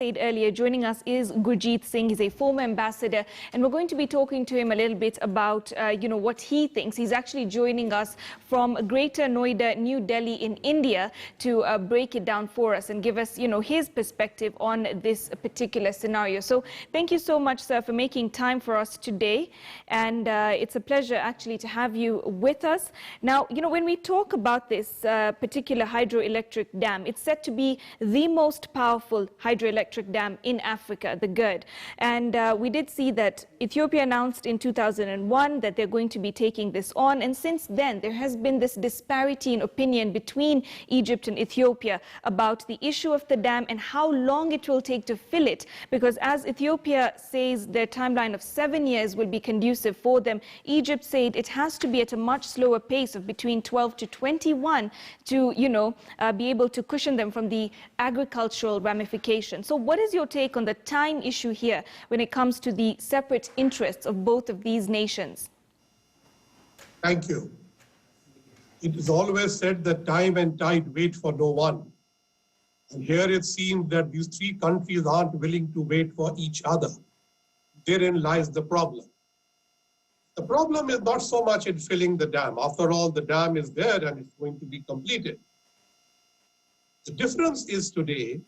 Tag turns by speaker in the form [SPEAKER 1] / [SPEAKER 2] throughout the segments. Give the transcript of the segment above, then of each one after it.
[SPEAKER 1] Said earlier, joining us is Gurjeet Singh. He's a former ambassador, and we're going to be talking to him a little bit about, what he thinks. He's actually joining us from Greater Noida, New Delhi in India to break it down for us and give us, his perspective on this particular scenario. So thank you so much, sir, for making time for us today. And it's a pleasure actually to have you with us. Now, when we talk about this particular hydroelectric dam, it's said to be the most powerful hydroelectric dam in Africa, the GERD. And we did see that Ethiopia announced in 2001 that they're going to be taking this on. And since then, there has been this disparity in opinion between Egypt and Ethiopia about the issue of the dam and how long it will take to fill it. Because as Ethiopia says their timeline of 7 years will be conducive for them, Egypt said it has to be at a much slower pace of between 12 to 21 to, be able to cushion them from the agricultural ramifications. So what is your take on the time issue here when it comes to the separate interests of both of these nations?
[SPEAKER 2] Thank you. It is always said that time and tide wait for no one. And here it seems that these three countries aren't willing to wait for each other. Therein lies the problem. The problem is not so much in filling the dam. After all, the dam is there and it's going to be completed. The difference is today,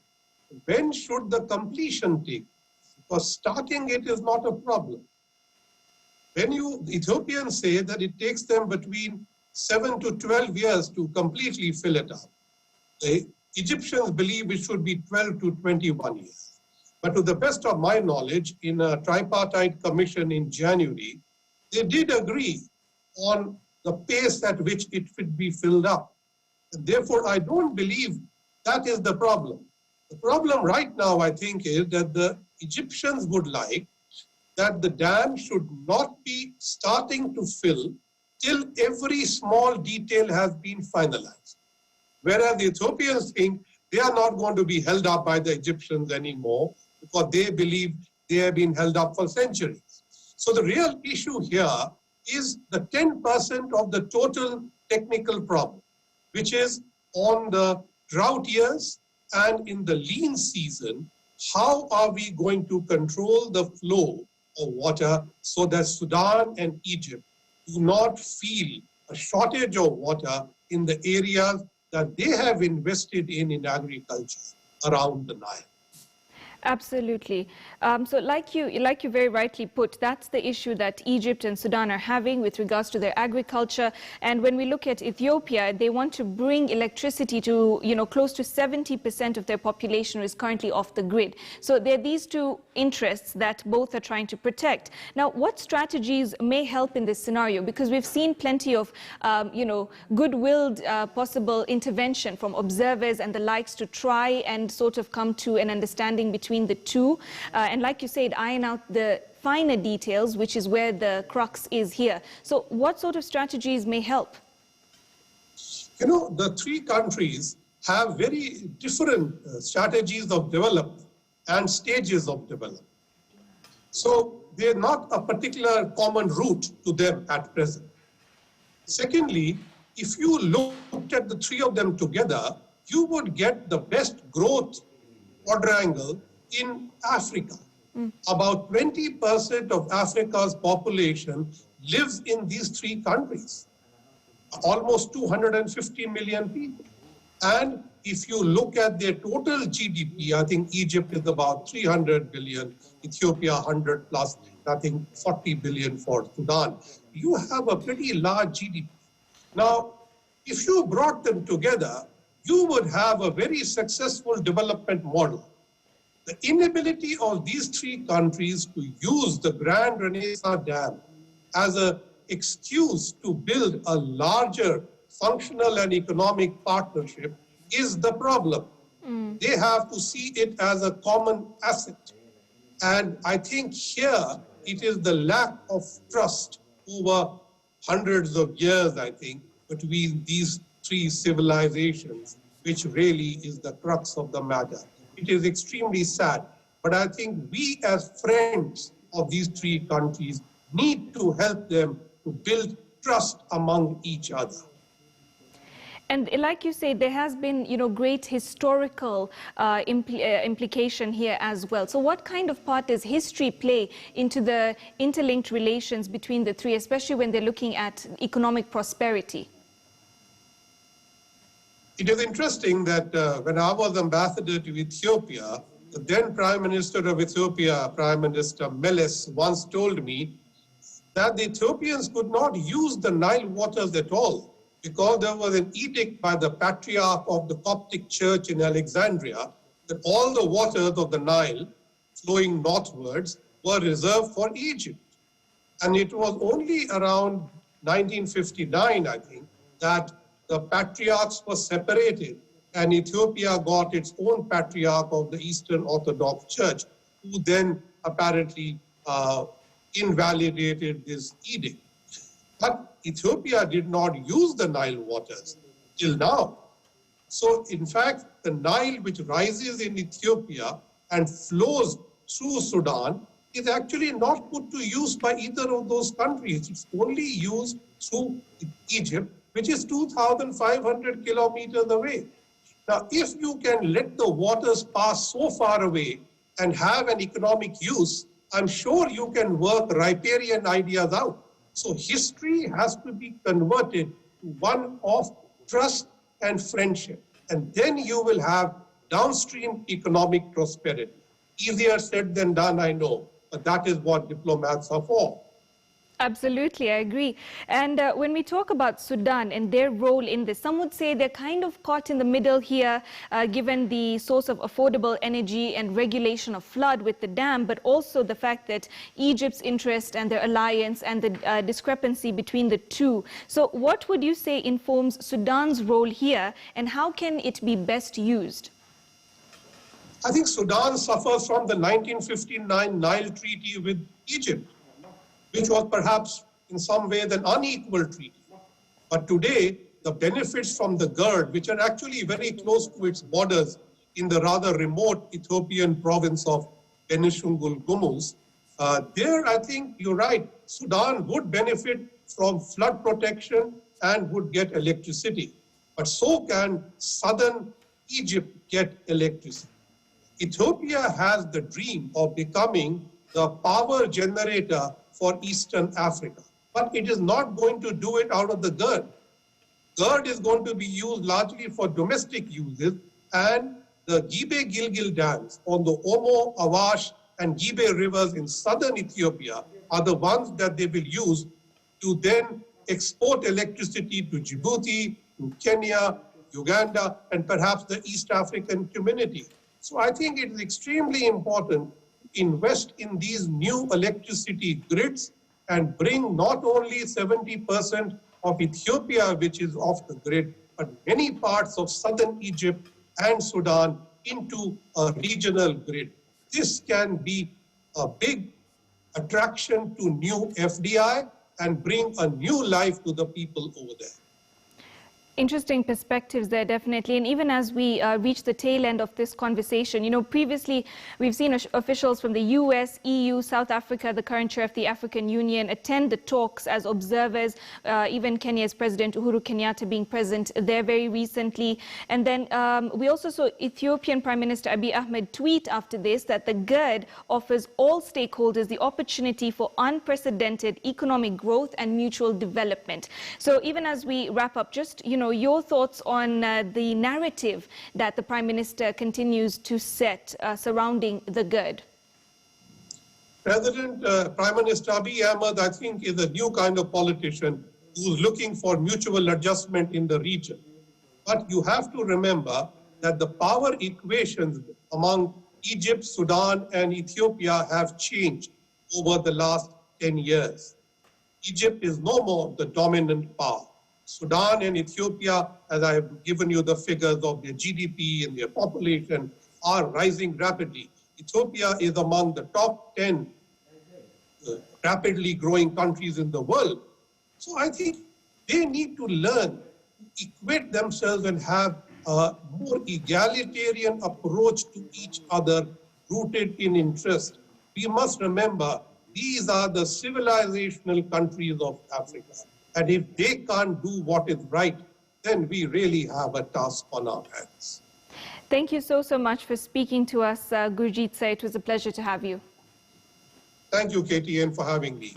[SPEAKER 2] when should the completion take? Because starting it is not a problem. When the Ethiopians say that it takes them between 7 to 12 years to completely fill it up, the Egyptians believe it should be 12 to 21 years. But to the best of my knowledge, in a tripartite commission in January, they did agree on the pace at which it should be filled up. And therefore, I don't believe that is the problem. The problem right now, I think, is that the Egyptians would like that the dam should not be starting to fill till every small detail has been finalized. Whereas the Ethiopians think they are not going to be held up by the Egyptians anymore because they believe they have been held up for centuries. So the real issue here is the 10% of the total technical problem, which is on the drought years and in the lean season, how are we going to control the flow of water so that Sudan and Egypt do not feel a shortage of water in the areas that they have invested in agriculture around the Nile?
[SPEAKER 1] Absolutely. So like you very rightly put, that's the issue that Egypt and Sudan are having with regards to their agriculture. And when we look at Ethiopia, they want to bring electricity to, close to 70% of their population who is currently off the grid. So there are these two interests that both are trying to protect. Now, what strategies may help in this scenario? Because we've seen plenty of, good-willed possible intervention from observers and the likes to try and sort of come to an understanding between the two, and like you said, iron out the finer details, which is where the crux is here. So what sort of strategies may help?
[SPEAKER 2] The three countries have very different strategies of development and stages of development. So they're not a particular common route to them at present. Secondly, if you looked at the three of them together, you would get the best growth quadrangle in Africa. About 20% of Africa's population lives in these three countries, almost 250 million people. And if you look at their total GDP, I think Egypt is about 300 billion, Ethiopia 100 plus, I think 40 billion for Sudan. You have a pretty large GDP. Now, if you brought them together, you would have a very successful development model. The inability of these three countries to use the Grand Renaissance Dam as an excuse to build a larger functional and economic partnership is the problem. They have to see it as a common asset. And I think here it is the lack of trust over hundreds of years, I think, between these three civilizations, which really is the crux of the matter. It is extremely sad, but I think we as friends of these three countries need to help them to build trust among each other.
[SPEAKER 1] And like you say, there has been, great historical implication here as well. So what kind of part does history play into the interlinked relations between the three, especially when they're looking at economic prosperity?
[SPEAKER 2] It is interesting that when I was ambassador to Ethiopia, the then Prime Minister of Ethiopia, Prime Minister Meles, once told me that the Ethiopians could not use the Nile waters at all because there was an edict by the Patriarch of the Coptic Church in Alexandria that all the waters of the Nile flowing northwards were reserved for Egypt. And it was only around 1959, I think, that the patriarchs were separated and Ethiopia got its own patriarch of the Eastern Orthodox Church, who then apparently invalidated this edict. But Ethiopia did not use the Nile waters till now. So in fact, the Nile which rises in Ethiopia and flows through Sudan is actually not put to use by either of those countries. It's only used through Egypt, which is 2,500 kilometers away. Now, if you can let the waters pass so far away and have an economic use, I'm sure you can work riparian ideas out. So history has to be converted to one of trust and friendship. And then you will have downstream economic prosperity. Easier said than done, I know, but that is what diplomats are for.
[SPEAKER 1] Absolutely, I agree. And when we talk about Sudan and their role in this, some would say they're kind of caught in the middle here, given the source of affordable energy and regulation of flood with the dam, but also the fact that Egypt's interest and their alliance and the discrepancy between the two. So what would you say informs Sudan's role here, and how can it be best used?
[SPEAKER 2] I think Sudan suffers from the 1959 Nile Treaty with Egypt, which was perhaps in some ways an unequal treaty. But today, the benefits from the GERD, which are actually very close to its borders in the rather remote Ethiopian province of Benishangul Gumuz, there I think you're right, Sudan would benefit from flood protection and would get electricity. But so can southern Egypt get electricity. Ethiopia has the dream of becoming the power generator for Eastern Africa. But it is not going to do it out of the GERD. GERD is going to be used largely for domestic uses, and the Gibe-Gilgil dams on the Omo, Awash, and Gibe rivers in southern Ethiopia are the ones that they will use to then export electricity to Djibouti, to Kenya, Uganda, and perhaps the East African community. So I think it is extremely important invest in these new electricity grids and bring not only 70% of Ethiopia, which is off the grid, but many parts of southern Egypt and Sudan into a regional grid. This can be a big attraction to new FDI and bring a new life to the people over there.
[SPEAKER 1] Interesting perspectives there, definitely. And even as we reach the tail end of this conversation, previously we've seen officials from the US, EU, South Africa, the current chair of the African Union, attend the talks as observers, even Kenya's President Uhuru Kenyatta being present there very recently. And then we also saw Ethiopian Prime Minister Abiy Ahmed tweet after this that the GERD offers all stakeholders the opportunity for unprecedented economic growth and mutual development. So even as we wrap up, just, your thoughts on the narrative that the Prime Minister continues to set surrounding the GERD.
[SPEAKER 2] Prime Minister Abiy Ahmed, I think, is a new kind of politician who's looking for mutual adjustment in the region. But you have to remember that the power equations among Egypt, Sudan, and Ethiopia have changed over the last 10 years. Egypt is no more the dominant power. Sudan and Ethiopia, as I have given you the figures of their GDP and their population, are rising rapidly. Ethiopia is among the top 10 rapidly growing countries in the world. So I think they need to learn to equate themselves and have a more egalitarian approach to each other, rooted in interest. We must remember, these are the civilizational countries of Africa. And if they can't do what is right, then we really have a task on our hands.
[SPEAKER 1] Thank you so much for speaking to us, Gurjeet sir. It was a pleasure to have you.
[SPEAKER 2] Thank you, KTN, for having me.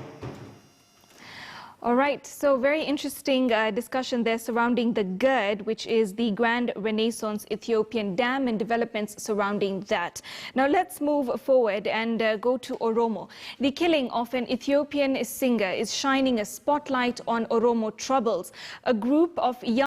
[SPEAKER 1] All right, so very interesting discussion there surrounding the GERD, which is the Grand Renaissance Ethiopian Dam, and developments surrounding that. Now let's move forward and go to Oromo. The killing of an Ethiopian singer is shining a spotlight on Oromo troubles. A group of young